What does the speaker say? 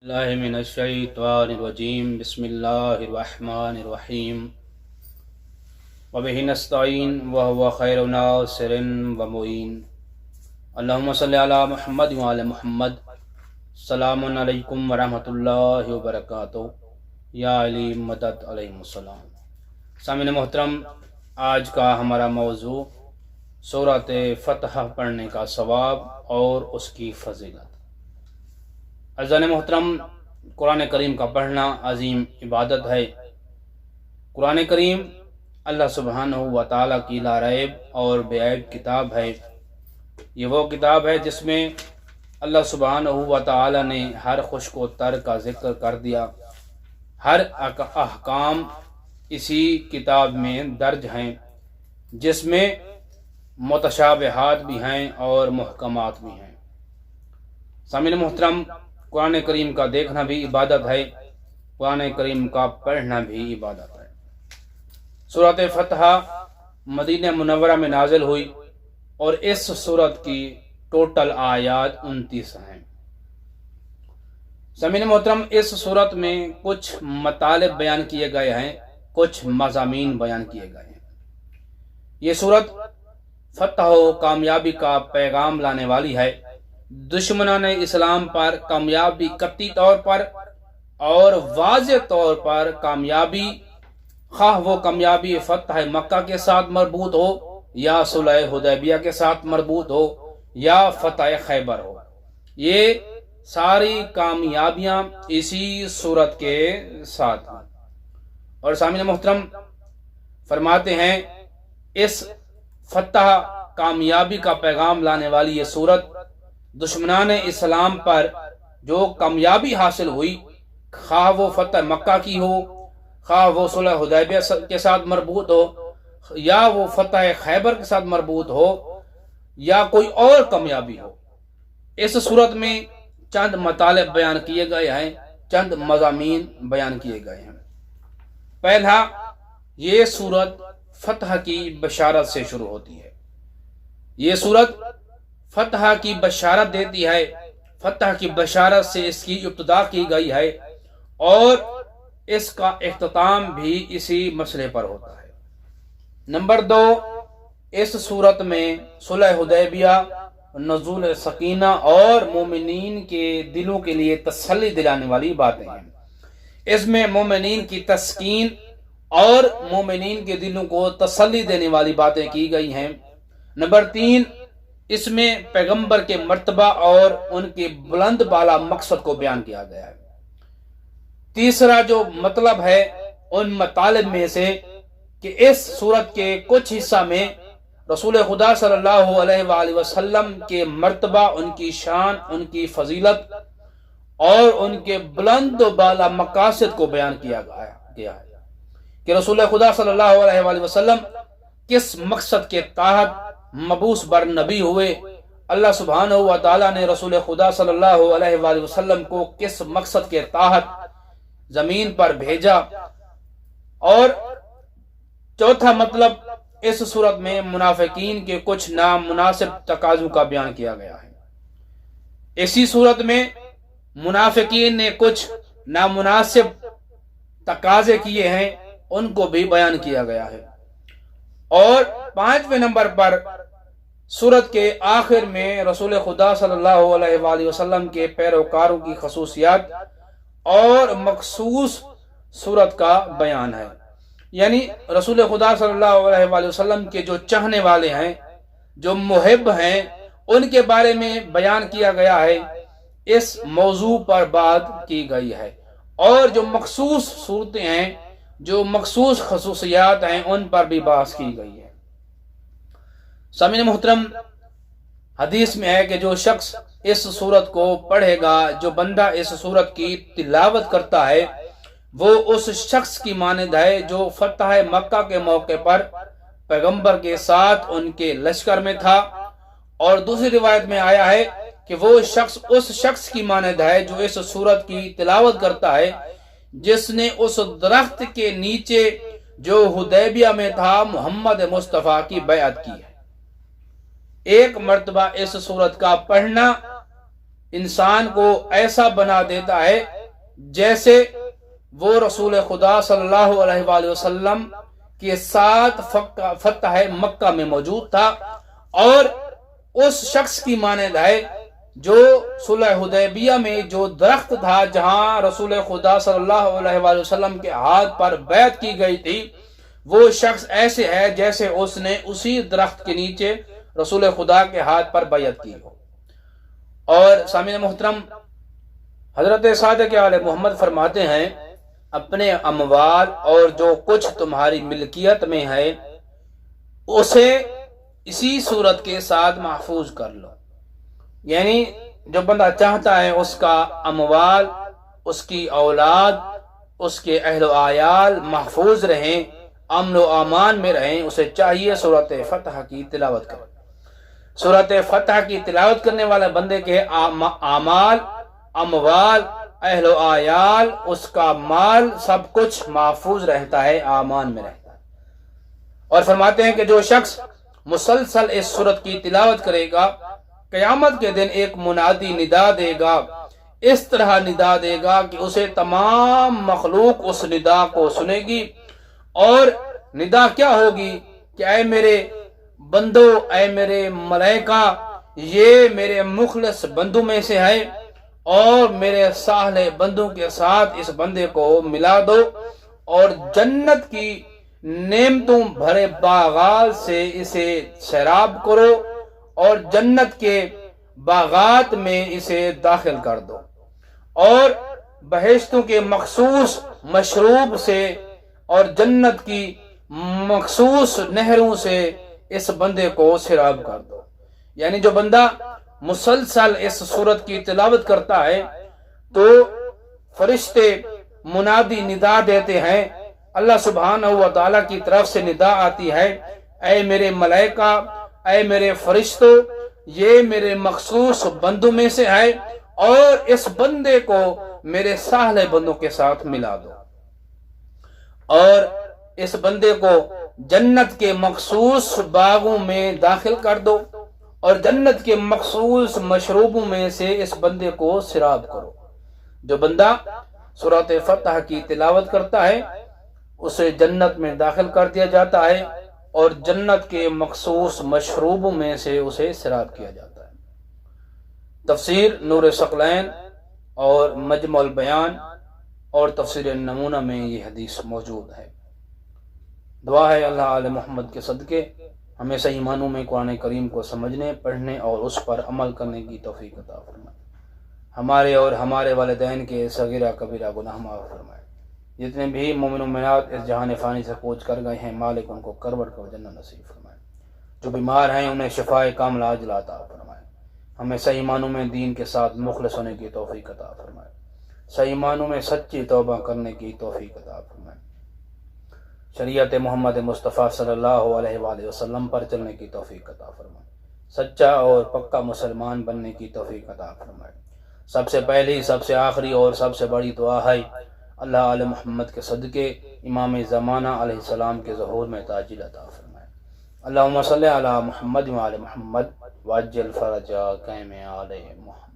اللہ من الشیطان الرجیم بسم اللہ الرحمن الرحیم وبہ نستعین وہو خیر ناصر ومعین اللہم صلی علی محمد وعلی محمد السلام علیکم ورحمۃ اللہ وبرکاتہ یا علی مدد علیہ السلام۔ سامعین محترم، آج کا ہمارا موضوع سورۃ فتح پڑھنے کا ثواب اور اس کی فضیلت۔ عزیزان محترم، قرآن کریم کا پڑھنا عظیم عبادت ہے۔ قرآن کریم اللہ سبحانہ و تعالیٰ کی لا ریب اور بے عیب کتاب ہے۔ یہ وہ کتاب ہے جس میں اللہ سبحانہ و تعالیٰ نے ہر خشک و تر کا ذکر کر دیا۔ ہر احکام اسی کتاب میں درج ہیں، جس میں متشابہات بھی ہیں اور محکمات بھی ہیں۔ سامعین محترم، قرآن کریم کا دیکھنا بھی عبادت ہے، قرآن کریم کا پڑھنا بھی عبادت ہے۔ سورۃ فتح مدینہ منورہ میں نازل ہوئی اور اس سورت کی ٹوٹل آیات 29 ہیں۔ سامعین محترم، اس سورت میں کچھ مطالب بیان کیے گئے ہیں، کچھ مضامین بیان کیے گئے ہیں۔ یہ سورت فتح و کامیابی کا پیغام لانے والی ہے۔ دشمنان اسلام پر کامیابی قطعی طور پر اور واضح طور پر کامیابی، خواہ وہ کامیابی فتح مکہ کے ساتھ مربوط ہو یا صلح حدیبیہ کے ساتھ مربوط ہو یا فتح خیبر ہو، یہ ساری کامیابیاں اسی صورت کے ساتھ ہیں۔ اور سامعین محترم، فرماتے ہیں اس فتح کامیابی کا پیغام لانے والی یہ صورت دشمنان اسلام پر جو کامیابی حاصل ہوئی، خواہ وہ فتح مکہ کی ہو، خواہ وہ صلح حدیبیہ کے ساتھ مربوط ہو یا وہ فتح خیبر کے ساتھ مربوط ہو یا کوئی اور کامیابی ہو، اس صورت میں چند مطالب بیان کیے گئے ہیں، چند مضامین بیان کیے گئے ہیں۔ پہلا، یہ صورت فتح کی بشارت سے شروع ہوتی ہے۔ یہ صورت فتح کی بشارت دیتی ہے، فتح کی بشارت سے اس کی ابتدا کی گئی ہے اور اس کا اختتام بھی اسی مسئلے پر ہوتا ہے۔ نمبر 2، اس صورت میں صلح حدیبیہ، نزول سکینہ اور مومنین کے دلوں کے لیے تسلی دلانے والی باتیں ہیں۔ اس میں مومنین کی تسکین اور مومنین کے دلوں کو تسلی دینے والی باتیں کی گئی ہیں۔ نمبر 3، اس میں پیغمبر کے مرتبہ اور ان کے بلند بالا مقصد کو بیان کیا گیا ہے۔ تیسرا جو مطلب ہے ان مطالب میں سے کہ اس صورت کے کچھ حصہ میں رسول خدا صلی اللہ علیہ وآلہ وسلم کے مرتبہ، ان کی شان، ان کی فضیلت اور ان کے بلند بالا مقاصد کو بیان کیا گیا ہے کہ رسول خدا صلی اللہ علیہ وآلہ وسلم کس مقصد کے تحت مبعوث بر نبی ہوئے، اللہ سبحانہ و تعالیٰ نے رسول خدا صلی اللہ علیہ وآلہ وسلم کو کس مقصد کے تحت زمین پر بھیجا۔ اور چوتھا مطلب، اس صورت میں منافقین کے کچھ نامناسب تقاضوں کا بیان کیا گیا ہے۔ اسی صورت میں منافقین نے کچھ نامناسب تقاضے کیے ہیں، ان کو بھی بیان کیا گیا ہے۔ اور 5ویں نمبر پر سورت کے آخر میں رسول خدا صلی اللہ علیہ وآلہ وسلم کے پیروکاروں کی خصوصیات اور مخصوص سورت کا بیان ہے، یعنی رسول خدا صلی اللہ علیہ وآلہ وسلم کے جو چاہنے والے ہیں، جو محب ہیں، ان کے بارے میں بیان کیا گیا ہے۔ اس موضوع پر بات کی گئی ہے اور جو مخصوص صورتیں ہیں، جو مخصوص خصوصیات ہیں، ان پر بھی بحث کی گئی ہے۔ سامعین محترم، حدیث میں ہے کہ جو شخص اس سورت کو پڑھے گا، جو بندہ اس سورت کی تلاوت کرتا ہے، وہ اس شخص کی مانند ہے جو فتح مکہ کے موقع پر پیغمبر کے ساتھ ان کے لشکر میں تھا۔ اور دوسری روایت میں آیا ہے کہ وہ شخص اس شخص کی مانند ہے جو اس سورت کی تلاوت کرتا ہے، جس نے اس درخت کے نیچے جو حدیبیہ میں تھا محمد مصطفیٰ کی بیعت کی ہے۔ ایک مرتبہ اس سورت کا پڑھنا انسان کو ایسا بنا دیتا ہے جیسے وہ رسول خدا صلی اللہ علیہ وآلہ وسلم کے ساتھ فتح مکہ میں موجود تھا، اور اس شخص کی مانند ہے جو صلح حدیبیہ میں جو درخت تھا جہاں رسول خدا صلی اللہ علیہ وآلہ وسلم کے ہاتھ پر بیعت کی گئی تھی، وہ شخص ایسے ہے جیسے اس نے اسی درخت کے نیچے رسول خدا کے ہاتھ پر بیعت کی ہو۔ اور سامعین محترم، حضرت صادق آل محمد فرماتے ہیں اپنے اموال اور جو کچھ تمہاری ملکیت میں ہے اسے اسی صورت کے ساتھ محفوظ کر لو، یعنی جو بندہ چاہتا ہے اس کا اموال، اس کی اولاد، اس کے اہل و عیال محفوظ رہیں، امن و امان میں رہیں، اسے چاہیے سورۃ فتح کی تلاوت کرے۔ سورۃ فتح کی تلاوت کرنے والے بندے کے اعمال، اموال، اہل و عیال، اس کا مال سب کچھ محفوظ رہتا ہے، امان میں رہتا ہے۔ اور فرماتے ہیں کہ جو شخص مسلسل اس سورت کی تلاوت کرے گا، قیامت کے دن ایک منادی ندا دے گا، اس طرح ندا دے گا کہ اسے تمام مخلوق اس ندا کو سنے گی، اور ندا کیا ہوگی کہ اے میرے بندو، اے میرے ملائکہ، یہ میرے مخلص بندوں میں سے ہے، اور میرے صالح بندوں کے ساتھ اس بندے کو ملا دو، اور جنت کی نعمتوں بھرے باغات سے اسے سیراب کرو، اور جنت کے باغات میں اسے داخل کر دو، اور بہشتوں کے مخصوص مشروب سے اور جنت کی مخصوص نہروں سے اس بندے کو سیراب کر دو۔ یعنی جو بندہ مسلسل اس سورت کی تلاوت کرتا ہے تو فرشتے منادی ندا دیتے ہیں، اللہ سبحانہ و تعالیٰ کی طرف سے ندا آتی ہے، اے میرے ملائکہ، اے میرے فرشتوں، یہ میرے مخصوص بندوں میں سے ہے، اور اس بندے کو میرے صالح بندوں کے ساتھ ملا دو، اور اس بندے کو جنت کے مخصوص باغوں میں داخل کر دو، اور جنت کے مخصوص مشروبوں میں سے اس بندے کو سیراب کرو۔ جو بندہ سورۃ فتح کی تلاوت کرتا ہے اسے جنت میں داخل کر دیا جاتا ہے، اور جنت کے مخصوص مشروبوں میں سے اسے سیراب کیا جاتا ہے۔ تفسیر نور ثقلین اور مجمع البیان اور تفسیر نمونہ میں یہ حدیث موجود ہے۔ دعا ہے اللہ آل محمد کے صدقے ہمیں صحیح معنوں میں قرآن کریم کو سمجھنے، پڑھنے اور اس پر عمل کرنے کی توفیق عطا فرمائے۔ ہمارے اور ہمارے والدین کے صغیرہ کبیرہ گناہ معاف فرمائے۔ جتنے بھی مومن و مومنات اس جہان فانی سے کوچ کر گئے ہیں، مالک ان کو کروٹ کو جنت نصیب فرمائے۔ جو بیمار ہیں انہیں شفائے کاملہ عاجلہ عطا فرمائے۔ ہمیں صحیح معنوں میں دین کے ساتھ مخلص ہونے کی توفیق عطا فرمائے۔ صحیح معنوں میں سچی توبہ کرنے کی توفیق عطا فرمائے۔ شریعت محمد مصطفیٰ صلی اللہ علیہ وآلہ وسلم پر چلنے کی توفیق عطا فرمائے۔ سچا اور پکا مسلمان بننے کی توفیق عطا فرمائے۔ سب سے پہلی، سب سے آخری اور سب سے بڑی دعا ہے اللہ آل محمد کے صدقے امام زمانہ علیہ السلام کے ظہور میں تعجیل عطا فرمائے۔ اللہم صلی علی محمد وعلی محمد وعجل فرج قیم آل محمد۔